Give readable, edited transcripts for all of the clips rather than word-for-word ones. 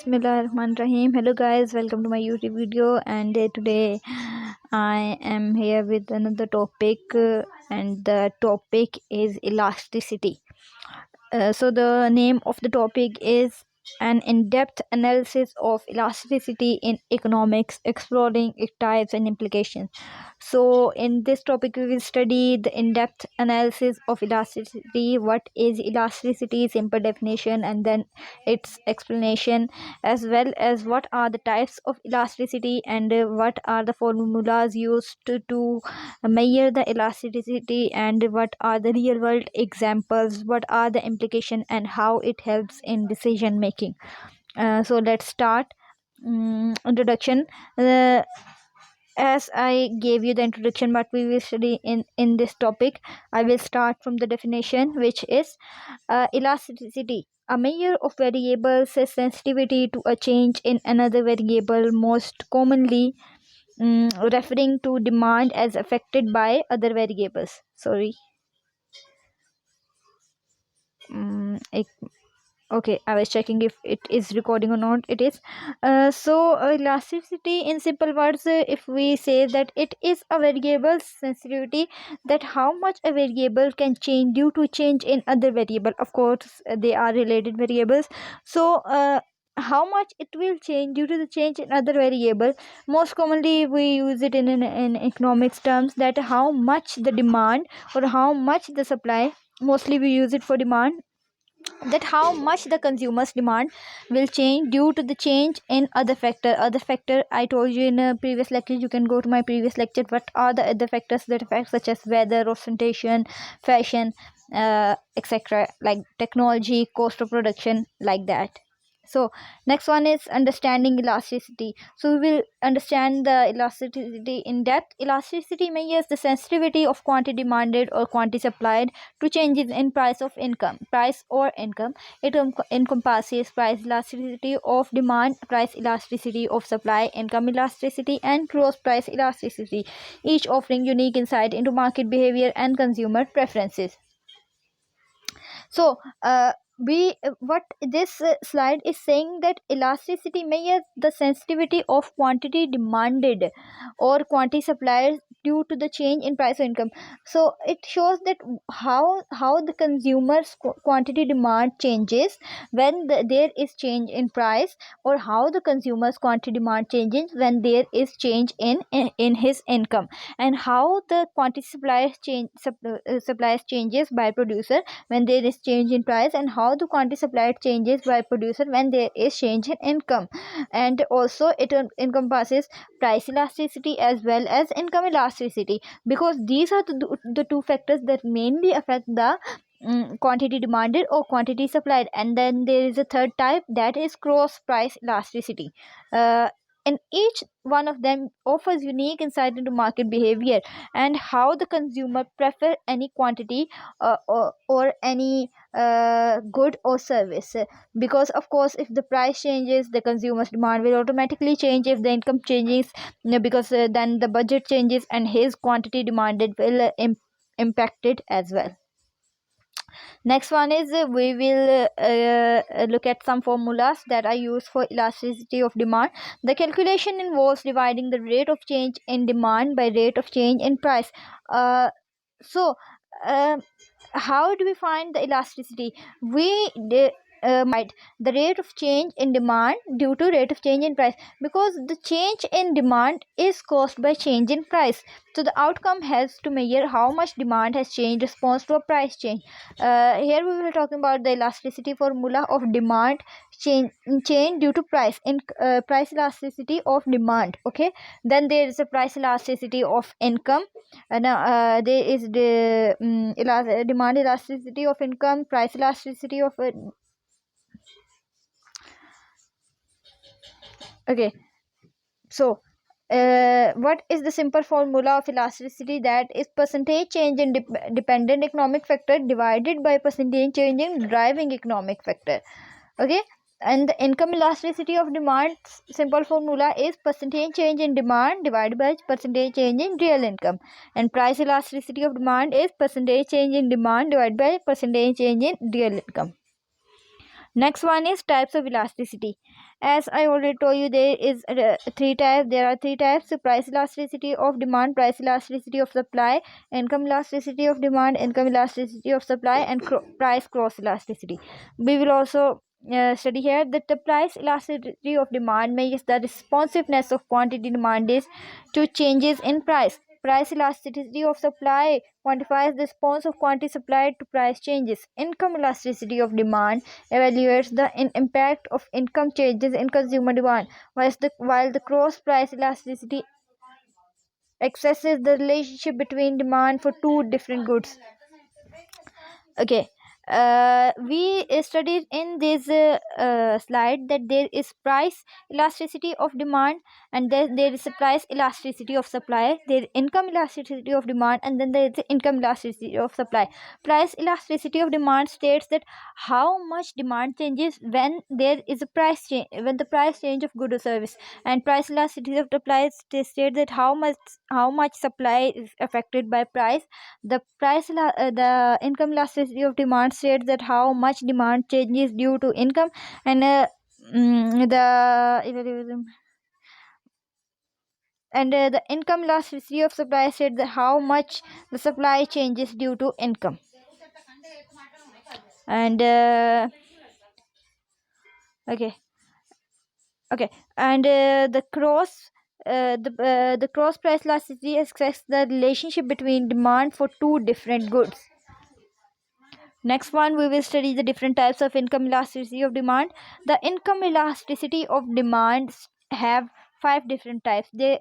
Bismillahirrahmanirrahim. Hello guys, welcome to my YouTube video, and today I am here with another topic, and the topic is elasticity. So the name of the topic is an in-depth analysis of elasticity in economics, exploring its types and implications. So in this topic we will study the in-depth analysis of elasticity, what is elasticity, simple definition, and then its explanation, as well as what are the types of elasticity and what are the formulas used to measure the elasticity, and what are the real world examples, what are the implications, and how it helps in decision making. So let's start. Introduction. As I gave you the introduction, but we will study in this topic, I will start from the definition, which is elasticity, a measure of variables sensitivity to a change in another variable, most commonly referring to demand as affected by other variables. Sorry. Okay, I was checking if it is recording or not. It is. Elasticity, in simple words, if we say that it is a variable sensitivity, that how much a variable can change due to change in other variable. Of course, they are related variables. How much it will change due to the change in other variable. Most commonly, we use it in economics terms, that how much the demand or how much the supply. Mostly, we use it for demand, that how much the consumers demand will change due to the change in other factor. I told you in a previous lecture, you can go to my previous lecture, what are the other factors that affect, such as weather, ostentation, fashion, etc., like technology, cost of production, like that. So next one is understanding elasticity. So we will understand the elasticity in depth. Elasticity measures the sensitivity of quantity demanded or quantity supplied to changes in price or income. It encompasses price elasticity of demand, price elasticity of supply, income elasticity, and cross price elasticity, each offering unique insight into market behavior and consumer preferences. So we what this slide is saying, that elasticity measures the sensitivity of quantity demanded or quantity supplied due to the change in price or income. So it shows that how the consumer's quantity demand changes when there is change in price, or how the consumer's quantity demand changes when there is change in his income, and how the quantity supplies changes by producer when there is change in price, and how the quantity supplied changes by producer when there is change in income. And also it encompasses price elasticity as well as income elasticity, because these are the two factors that mainly affect the quantity demanded or quantity supplied. And then there is a third type, that is cross price elasticity. And each one of them offers unique insight into market behavior and how the consumer prefer any quantity or any good or service. Because of course, if the price changes, the consumer's demand will automatically change. If the income changes, because then the budget changes and his quantity demanded will impact it as well. Next one is we will look at some formulas that are used for elasticity of demand. The calculation involves dividing the rate of change in demand by rate of change in price. So how do we find the elasticity? We the rate of change in demand due to rate of change in price, because the change in demand is caused by change in price. So the outcome has to measure how much demand has changed response to a price change. Here we will talking about the elasticity formula of demand change due to price in price elasticity of demand. Okay, then there is a price elasticity of income, and there is the demand elasticity of income, price elasticity of okay. So what is the simple formula of elasticity? That is percentage change in dependent economic factor divided by percentage change in driving economic factor. Okay, and the income elasticity of demand, simple formula is percentage change in demand divided by percentage change in real income. And price elasticity of demand is percentage change in demand divided by percentage change in real income. Next one is types of elasticity. As I already told you, there is three types. There are three types: so price elasticity of demand, price elasticity of supply, income elasticity of demand, income elasticity of supply, and price cross elasticity. We will also study here that the price elasticity of demand measures the responsiveness of quantity demanded to changes in price. Price elasticity of supply quantifies the response of quantity supplied to price changes. Income elasticity of demand evaluates the impact of income changes in consumer demand, while the cross price elasticity assesses the relationship between demand for two different goods. Okay. We studied in this slide that there is price elasticity of demand, and there is a price elasticity of supply. There is income elasticity of demand, and then there is the income elasticity of supply. Price elasticity of demand states that how much demand changes when there is a price change, when the price change of good or service. And price elasticity of supply states that how much supply is affected by price. The income elasticity of demand states that how much demand changes due to income, and the income elasticity of supply states that how much the supply changes due to income. And okay okay and the cross price elasticity assesses the relationship between demand for two different goods. Next one, we will study the different types of income elasticity of demand. The income elasticity of demand have five different types. There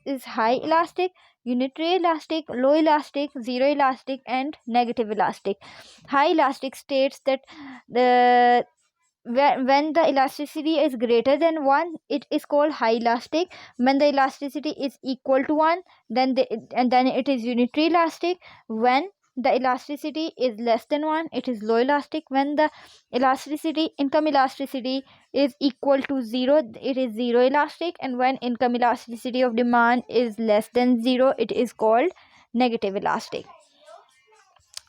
is high elastic, unitary elastic, low elastic, zero elastic, and negative elastic. High elastic states that the when the elasticity is greater than 1, it is called high elastic. When the elasticity is equal to 1, then it is unitary elastic. When the elasticity is less than 1, it is low elastic. When the income elasticity is equal to 0, it is zero elastic. And when income elasticity of demand is less than 0, it is called negative elastic.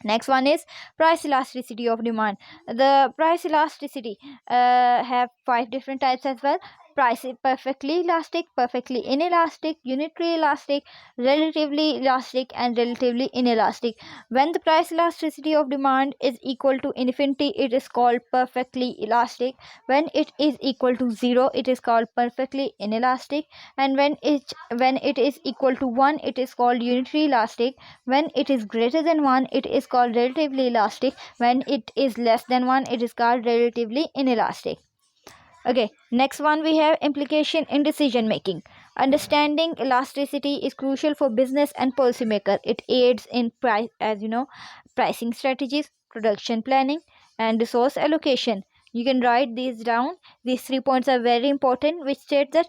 Next one is price elasticity of demand. The price elasticity have five different types as well. Price is perfectly elastic, perfectly inelastic, unitary elastic, relatively elastic, and relatively inelastic. When the price elasticity of demand is equal to infinity, it is called perfectly elastic. When it is equal to 0, it is called perfectly inelastic. And when it is equal to 1, it is called unitary elastic. When it is greater than 1, it is called relatively elastic. When it is less than 1, it is called relatively inelastic. Okay, next one we have implication in decision making. Understanding elasticity is crucial for business and policymaker. It aids in pricing strategies, production planning, and resource allocation. You can write these down. These 3 points are very important, which state that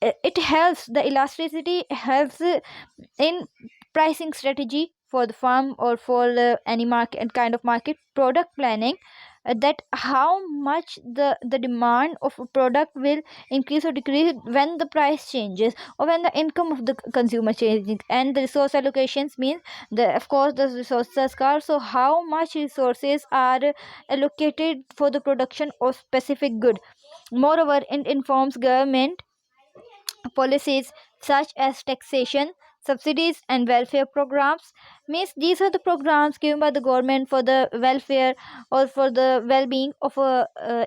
it helps, the elasticity helps in pricing strategy for the firm or for any market kind of market, product planning, that how much the demand of a product will increase or decrease when the price changes or when the income of the consumer changes. And the resource allocations means of course the resources are scarce, so how much resources are allocated for the production of specific good. Moreover, it informs government policies such as taxation, subsidies, and welfare programs. Means these are the programs given by the government for the welfare or for the well-being of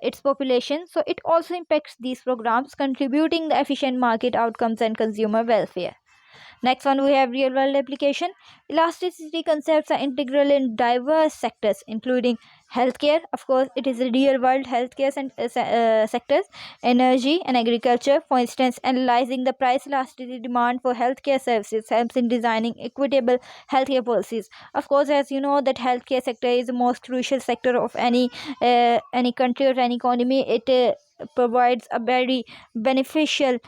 its population. So it also impacts these programs, contributing the efficient market outcomes and consumer welfare. Next one, we have real world application. Elasticity concepts are integral in diverse sectors, including healthcare. Of course, it is a real world healthcare sectors, energy and agriculture. For instance, analyzing the price elasticity demand for healthcare services helps in designing equitable healthcare policies. Of course, as you know, that healthcare sector is the most crucial sector of any country or any economy. It provides a very beneficial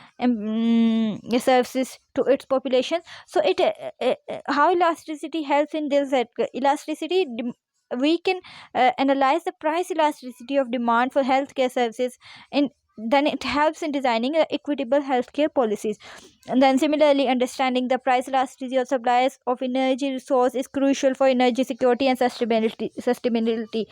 services to its population. So it how elasticity helps in this we can analyze the price elasticity of demand for healthcare services, and then it helps in designing equitable healthcare policies. And then similarly, understanding the price elasticity of supplies of energy resource is crucial for energy security and sustainability.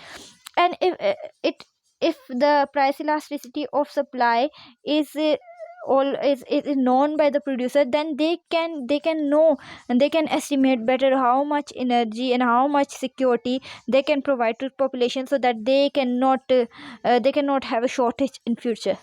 And if it if the price elasticity of supply is is known by the producer, then they can know and they can estimate better how much energy and how much security they can provide to population, so that they cannot have a shortage in future.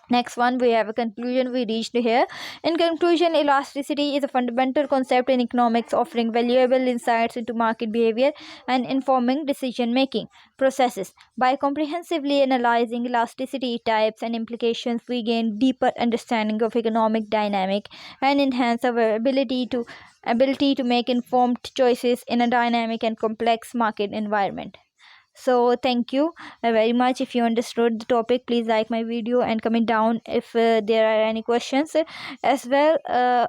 Next one, we have a conclusion we reached here. In conclusion, elasticity is a fundamental concept in economics, offering valuable insights into market behavior and informing decision making processes. By comprehensively analyzing elasticity types and implications, we gain deeper understanding of economic dynamic and enhance our ability to make informed choices in a dynamic and complex market environment. So thank you very much. If you understood the topic, please like my video and comment down if there are any questions as well.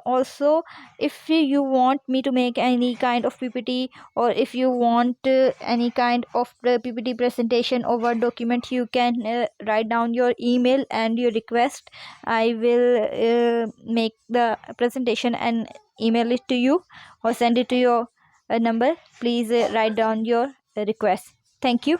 Also, if you want me to make any kind of ppt, or if you want any kind of ppt presentation or Word document, you can write down your email and your request. I will make the presentation and email it to you or send it to your number. Please write down your request. Thank you.